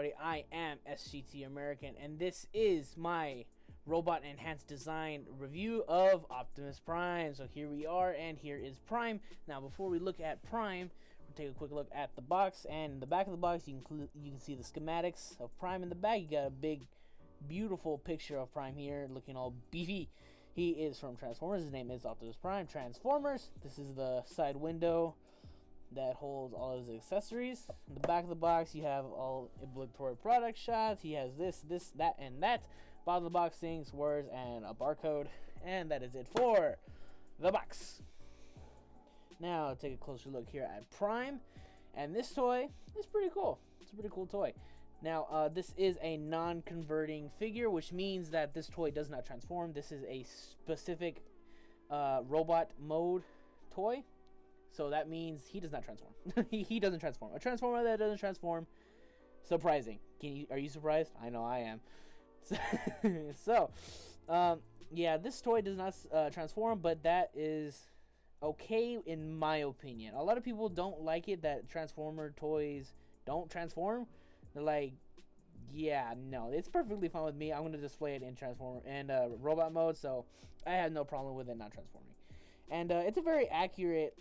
everybody, I am SGT American, and this is my robot enhanced design review of Optimus Prime. So here we are, and here is Prime. Now before we look at Prime, we'll take a quick look at the box, and in the back of the box you can see the schematics of Prime. In the back you got a big beautiful picture of Prime here, looking all beefy. He is from Transformers. His name is Optimus Prime. Transformers. This is the side window that holds all of his accessories. In the back of the box you have all obligatory product shots. He has this, that, and that. Bottom of the box, things, words, and a barcode. And that is it for the box. Now take a closer look here at Prime, and this toy is pretty cool. It's a pretty cool toy. Now this is a non-converting figure, which means that this toy does not transform. This is a specific robot mode toy. So that means he does not transform. he doesn't transform. A transformer that doesn't transform. Surprising. Are you surprised? I know I am. Yeah, this toy does not transform, but that is okay in my opinion. A lot of people don't like it that Transformer toys don't transform. They're like, yeah, no, it's perfectly fine with me. I'm gonna display it in Transformer and robot mode, so I have no problem with it not transforming. And it's a very accurate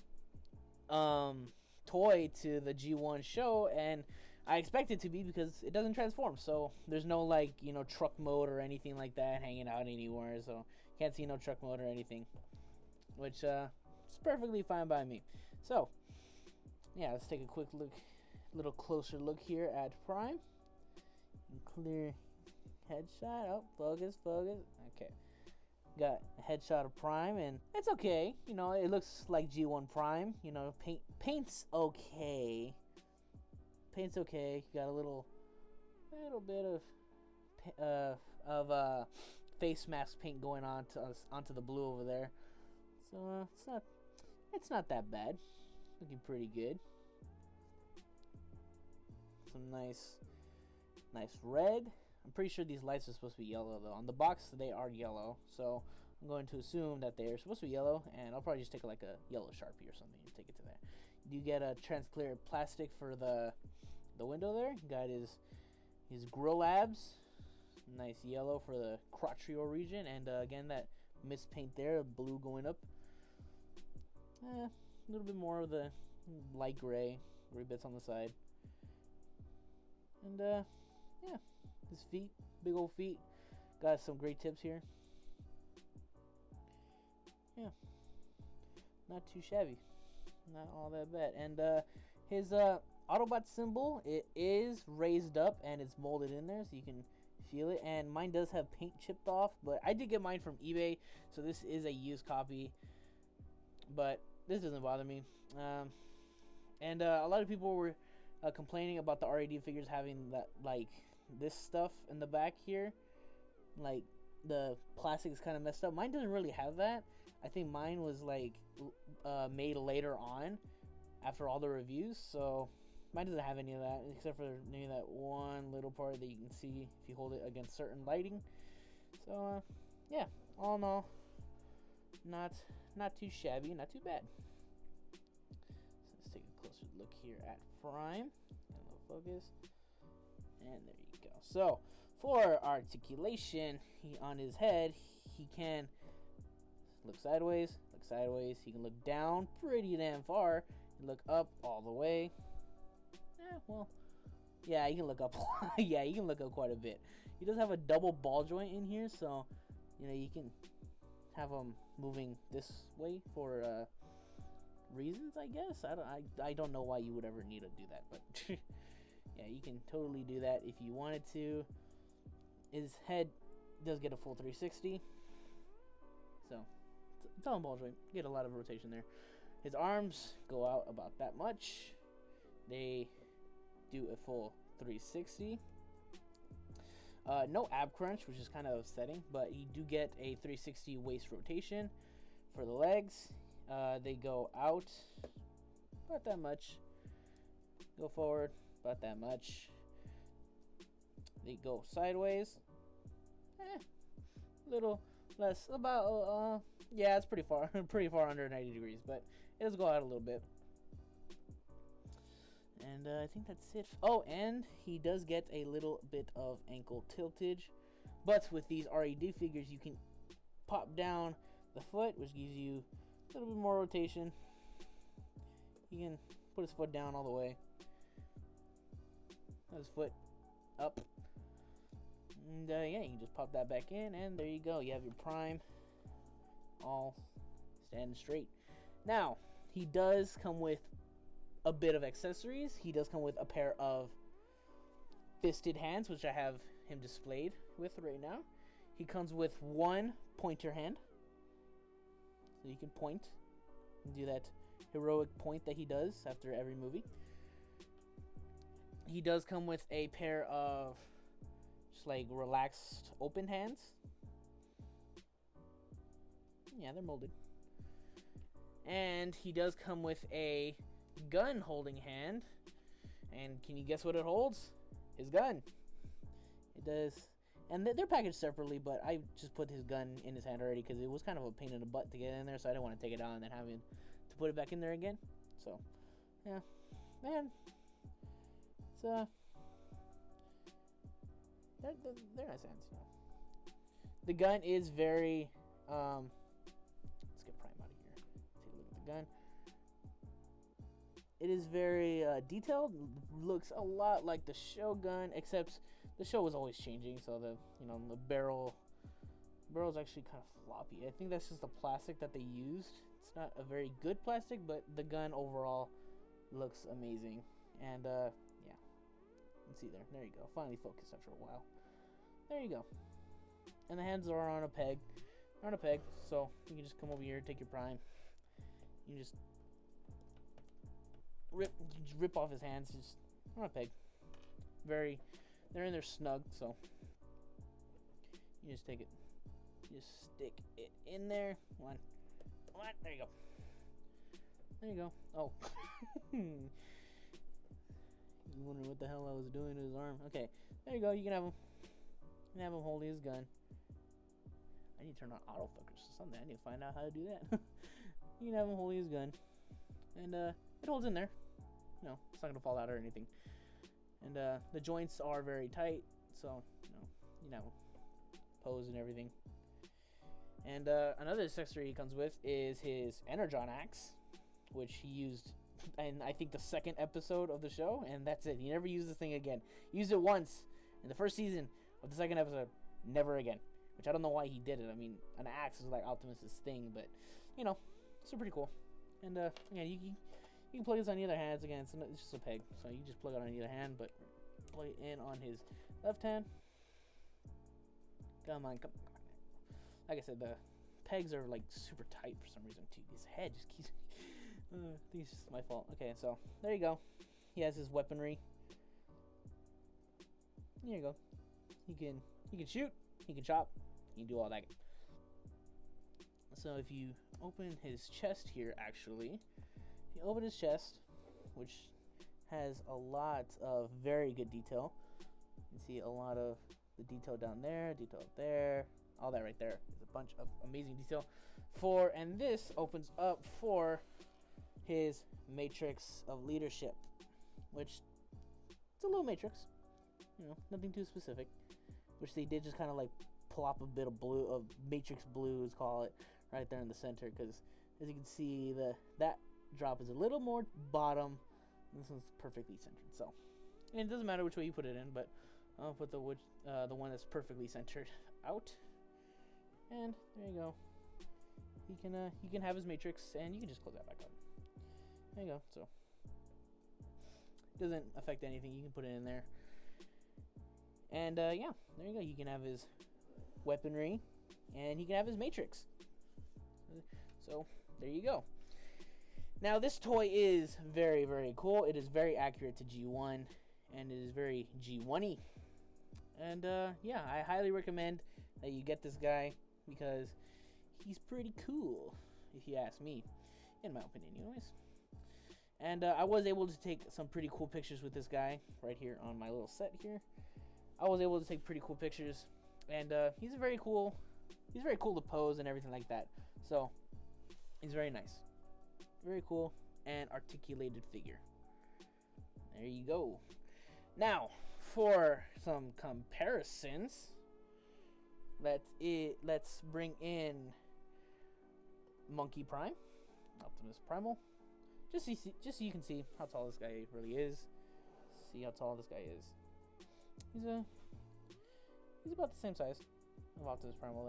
toy to the G1 show, and I expect it to be because it doesn't transform. So there's no, like, you know, truck mode or anything like that hanging out anywhere, so can't see no truck mode or anything, which is perfectly fine by me. So yeah, let's take a quick look, little closer look here at Prime. Clear headshot. Oh, focus. Okay, got a headshot of Prime, and it's okay. You know, it looks like G1 Prime. You know, paint's okay. Paint's okay. You got a little bit of face mask paint going on onto the blue over there. So it's not that bad. Looking pretty good. Some nice red. I'm pretty sure these lights are supposed to be yellow, though. On the box, they are yellow, so I'm going to assume that they're supposed to be yellow, and I'll probably just take like a yellow Sharpie or something and take it to there. You get a transclear plastic for the window there. You got his grill labs, nice yellow for the crotchio region, and again that mist paint there, blue going up. A little bit more of the light gray bits on the side, and yeah, his feet, big old feet, got some great tips here. Yeah, not too shabby, not all that bad. And his Autobot symbol, it is raised up and it's molded in there, so you can feel it. And mine does have paint chipped off, but I did get mine from eBay, so this is a used copy, but this doesn't bother me. And a lot of people were complaining about the R.E.D figures having that, like, this stuff in the back here, like the plastic is kind of messed up. Mine doesn't really have that. I think mine was like made later on after all the reviews, so mine doesn't have any of that except for maybe that one little part that you can see if you hold it against certain lighting. So yeah, all in all, not too shabby, not too bad. Let's take a closer look here at Prime. Got a little focus. And there you go. So, for articulation, on his head, he can look sideways. He can look down pretty damn far. And look up all the way. Well, yeah, he can look up. Yeah, he can look up quite a bit. He does have a double ball joint in here, so, you know, you can have him moving this way for reasons, I guess. I don't know why you would ever need to do that, but yeah, you can totally do that if you wanted to. His head does get a full 360, so it's on ball joint. Get a lot of rotation there. His arms go out about that much. They do a full 360. No ab crunch, which is kind of upsetting, but you do get a 360 waist rotation for the legs. They go out about that much, go forward about that much, they go sideways little less, about yeah, it's pretty far under 90 degrees, but it does go out a little bit. And And I think that's it. Oh, and he does get a little bit of ankle tiltage. But with these R.E.D figures, you can pop down the foot, which gives you a little bit more rotation. You can put his foot down all the way. His foot up. And yeah, you can just pop that back in, and there you go. You have your Prime all standing straight. Now, he does come with a bit of accessories. He does come with a pair of fisted hands, which I have him displayed with right now. He comes with one pointer hand, so you can point and do that heroic point that he does after every movie. He does come with a pair of just like relaxed open hands. Yeah, they're molded. And he does come with a gun holding hand. And can you guess what it holds? His gun. It does. And they're packaged separately, but I just put his gun in his hand already because it was kind of a pain in the butt to get in there, so I didn't want to take it out and then having to put it back in there again. So, yeah. Man. It's, they're nice hands, you know. The gun is very, let's get Prime out of here. Take a look at the gun. It is very detailed. Looks a lot like the show gun, except the show was always changing, so the barrel's actually kind of floppy. I think that's just the plastic that they used. It's not a very good plastic, but the gun overall looks amazing. And yeah, let's see there. There you go. Finally focused after a while. There you go. And the hands are on a peg. They're on a peg, so you can just come over here, take your Prime. You can just rip off his hands, just on a peg. They're in there snug, so you just take it, just stick it in there. One, there you go. There you go. Oh, you wondering what the hell I was doing to his arm? Okay, there you go. You can have him. You can have him holding his gun. I need to turn on autofocus or something. I need to find out how to do that. You can have him holding his gun, and it holds in there. You know, it's not gonna fall out or anything. And the joints are very tight, so you know, pose and everything. And another accessory he comes with is his Energon Axe, which he used in I think the second episode of the show, and that's it. He never used this thing again. He used it once in the first season of the second episode, never again. Which I don't know why he did it. I mean, an axe is like Optimus's thing, but you know, it's pretty cool. And yeah, you can plug this on either hands. Again, it's just a peg, so you just plug it on either hand, but plug it in on his left hand. Come on. Like I said, the pegs are like super tight for some reason too. His head just keeps. I think it's just my fault. Okay, so there you go. He has his weaponry. There you go. He can shoot. He can chop. He can do all that. So if you open his chest here, actually, if you open his chest, which has a lot of very good detail, you can see a lot of the detail down there, detail up there, all that right there. There's a bunch of amazing detail. And this opens up for his matrix of leadership, which it's a little matrix, you know, nothing too specific, which they did just kind of like plop a bit of blue, of matrix blue, let's call it, right there in the center, because as you can see, that drop is a little more bottom. This one's perfectly centered, so, and it doesn't matter which way you put it in, but I'll put the one that's perfectly centered out, and there you go. He can have his matrix, and you can just close that back up. There you go. So it doesn't affect anything. You can put it in there, and yeah, there you go. You can have his weaponry, and he can have his matrix. So there you go. Now this toy is very, very cool. It is very accurate to G1, and it is very G1-y. And yeah, I highly recommend that you get this guy because he's pretty cool, if you ask me, in my opinion, anyways. And I was able to take some pretty cool pictures with this guy right here on my little set here. I was able to take pretty cool pictures, and he's very cool. He's very cool to pose and everything like that. So he's very nice, very cool, and articulated figure. There There you go. Now, for some comparisons, let's bring in Monkey Prime, Optimus Primal, just so you can see how tall this guy really is. See how tall this guy is. He's about the same size of Optimus Primal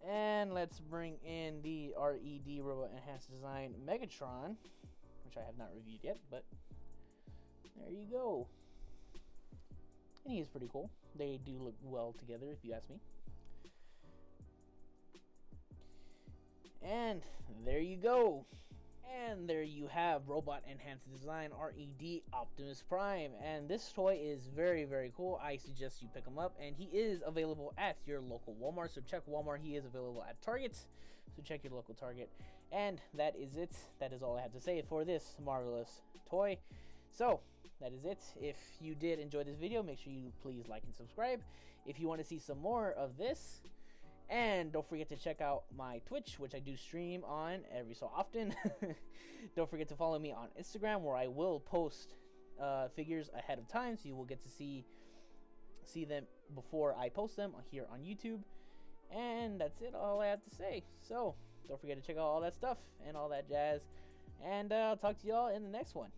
there. And let's bring in the R.E.D. Robot Enhanced Design Megatron, which I have not reviewed yet, but there you go. And he is pretty cool. They do look well together, if you ask me. And there you go. And there you have Robot Enhanced Design R.E.D. Optimus Prime. And this toy is very, very cool. I suggest you pick him up. And he is available at your local Walmart. So check Walmart. He is available at Target. So check your local Target. And that is it. That is all I have to say for this marvelous toy. So that is it. If you did enjoy this video, make sure you please like and subscribe. If you want to see some more of this, and don't forget to check out my Twitch, which I do stream on every so often. Don't forget to follow me on Instagram, where I will post figures ahead of time, so you will get to see them before I post them here on YouTube. And that's it, all I have to say. So don't forget to check out all that stuff and all that jazz. And I'll talk to y'all in the next one.